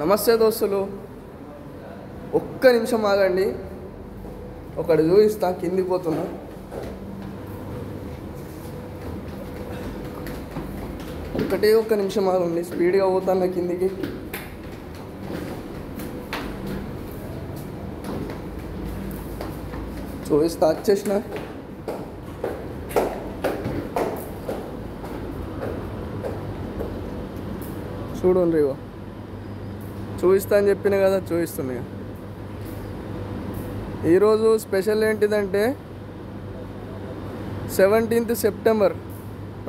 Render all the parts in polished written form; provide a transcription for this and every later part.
నమస్తే దోస్తులు, ఒక్క నిమిషం ఆగండి. ఒకటి చూపిస్తా, కిందికి పోతున్నా. ఒక్క నిమిషం ఆగండి, స్పీడ్గా పోతాను కిందికి. చూపిస్తా, వచ్చేసిన. చూడండి, ఇగో చూపిస్తా అని చెప్పిన కదా, చూపిస్తుంది. ఈరోజు స్పెషల్ ఏంటిదంటే 17th సెప్టెంబర్.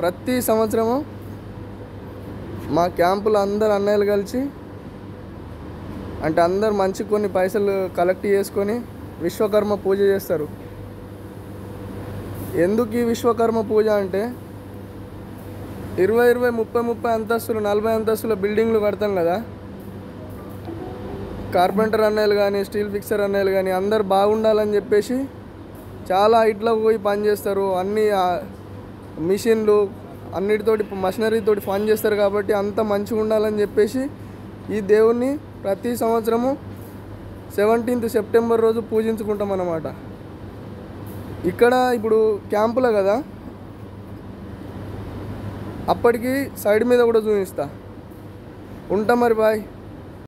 ప్రతి సంవత్సరము మా క్యాంపులో అందరు అన్నయ్యలు కలిసి, అంటే అందరు మంచి కొన్ని పైసలు కలెక్ట్ చేసుకొని విశ్వకర్మ పూజ చేస్తారు. ఎందుకు ఈ విశ్వకర్మ పూజ అంటే 20, 30 అంతస్తులు, 40 అంతస్తుల బిల్డింగ్లు కడతాం కదా. కార్పెంటర్ అన్నయ్యలు కానీ, స్టీల్ ఫిక్సర్ అన్నయ్యలు కానీ అందరు బాగుండాలని చెప్పేసి చాలా హైట్లోకి పోయి పని చేస్తారు. అన్ని మిషన్లు అన్నిటితోటి, మషినరీతోటి పని చేస్తారు. కాబట్టి అంత మంచిగా ఉండాలని చెప్పేసి ఈ దేవుణ్ణి ప్రతి సంవత్సరము 17th సెప్టెంబర్ రోజు పూజించుకుంటాం అన్నమాట. ఇక్కడ ఇప్పుడు క్యాంపులో కదా, అప్పటికి సైడ్ మీద కూడా చూపిస్తా. ఉంటా మరి, బాయ్.